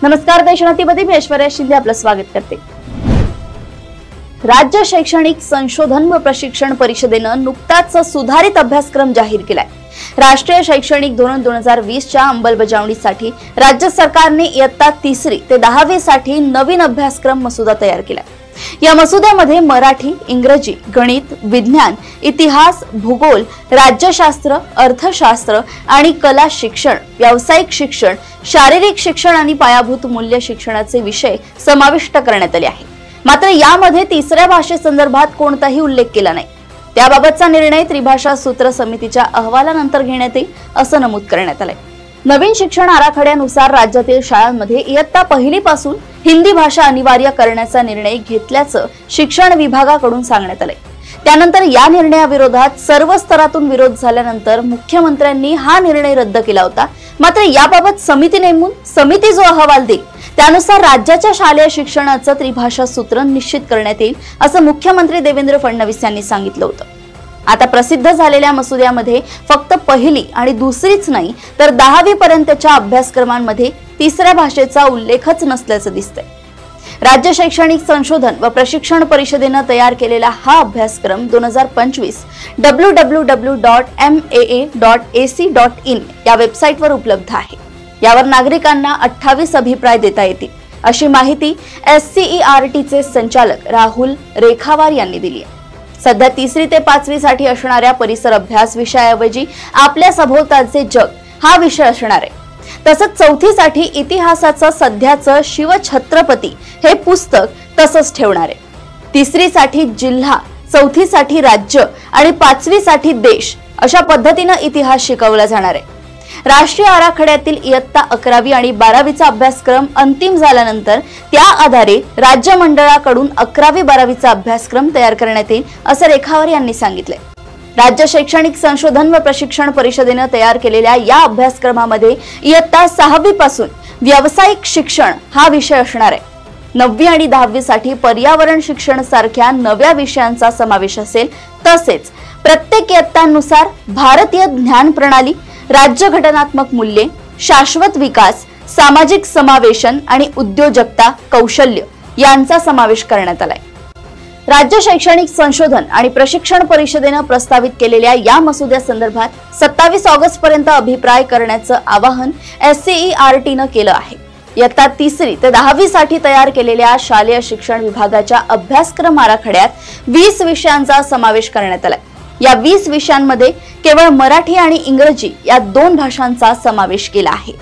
नमस्कार, देशनातीमध्ये मी ऐश्वर्या शिंदे आपलं स्वागत करते। राज्य शैक्षणिक संशोधन व प्रशिक्षण परिषदेनं नुकताच सुधारित अभ्यासक्रम जाहीर केलाय। राष्ट्रीय शैक्षणिक धोरण 2020 च्या अंमलबजावणीसाठी राज्य सरकारने इयत्ता 3री ते 10वी साठी नवीन अभ्यासक्रम मसुदा तयार केलाय। या मसुद्यामध्ये मराठी, इंग्रजी, गणित, विज्ञान, इतिहास, भूगोल, राज्यशास्त्र, अर्थशास्त्र आणि कला शिक्षण, व्यावसायिक शिक्षण, शारीरिक शिक्षण आणि पायाभूत मूल्य शिक्षणाचे विषय समाविष्ट करण्यात आले आहे। मात्र यामध्ये तिसऱ्या भाषेसंदर्भात कोणताही उल्लेख केला नाही। त्याबाबतचा निर्णय त्रिभाषा सूत्र समितीच्या अहवालानंतर घेण्यात येईल असं नमूद करण्यात आलंय। नवीन शिक्षण आराखड्यानुसार राज्यातील शाळांमध्ये इयत्ता 1ली पासून हिंदी भाषा अनिवार्य करण्याचा निर्णय घेतल्याचं शिक्षण विभागाकडून सांगण्यात आलंय। त्यानंतर या निर्णयाविरोधात सर्व स्तरातून विरोध झाल्यानंतर मुख्यमंत्र्यांनी हा निर्णय रद्द केला होता। मात्र याबाबत समिती नेमून समिती जो अहवाल देईल त्यानुसार राज्याच्या शालेय शिक्षणाचं त्रिभाषा सूत्र निश्चित करण्यात येईल असं मुख्यमंत्री देवेंद्र फडणवीस यांनी सांगितलं होतं। आता प्रसिद्ध झालेल्या मसुद्यामध्ये फक्त 1ली आणि 2रीच नाही तर 10वी पर्यंतच्या अभ्यासक्रमांमध्ये तिसऱ्या भाषेचा उल्लेखच नसल्याचं दिसतंय। राज्य शैक्षणिक संशोधन व प्रशिक्षण परिषदेने तयार केलेला हा अभ्यासक्रम 2025 www.maa.ac.in या वेबसाईटवर उपलब्ध आहे। यावर नागरिकांना 28 अभिप्राय देता येतील अशी माहिती SCERTचे संचालक राहुल रेखावार यांनी दिली आहे। सध्या 3री ते 5वी साठी असणाऱ्या परिसर अभ्यास विषयाऐवजी आपल्या सभोवतालचे जग हा विषय असणार आहे। तसंच 4थी साठी इतिहासाचं सध्याचं शिवछत्रपती हे पुस्तक तसंच ठेवणार आहे। 3री साठी जिल्हा, 4थी साठी राज्य आणि 5वी साठी देश अशा पद्धतीने इतिहास शिकवला जाणार आहे। राष्ट्रीय आराखड्यातील इयत्ता 11वी आणि 12वीचा अभ्यासक्रम अंतिम झाल्यानंतर त्या आधारे राज्य मंडळाकडून 11वी 12वीचा अभ्यासक्रम तयार करण्यात येईल असं रेखावार यांनी सांगितलंय। राज्य शैक्षणिक संशोधन व प्रशिक्षण परिषदेने तयार केलेल्या या अभ्यासक्रमामध्ये इयत्ता 6वी पासून व्यावसायिक शिक्षण हा विषय असणार आहे। 9वी आणि 10वी साठी पर्यावरण शिक्षण सारख्या नव्या विषयांचा समावेश असेल। तसेच प्रत्येक इयत्तांनुसार भारतीय ज्ञान प्रणाली, राज्यघटनात्मक मूल्ये, शाश्वत विकास, सामाजिक समावेशन आणि उद्योजकता, कौशल्य यांचा समावेश करण्यात आलाय। राज्य शैक्षणिक संशोधन आणि प्रशिक्षण परिषदेने प्रस्तावित केलेल्या या मसुद्यासंदर्भात 27 ऑगस्ट पर्यंत अभिप्राय करण्याचं आवाहन SCERTने केलं आहे। इयत्ता 3री ते 10वी साठी तयार केलेल्या शालेय शिक्षण विभागाच्या अभ्यासक्रम आराखड्यात 20 विषयांचा समावेश करण्यात आलाय। या 20 विषयांमध्ये केवळ मराठी आणि इंग्रजी या 2 भाषांचा समावेश केला आहे।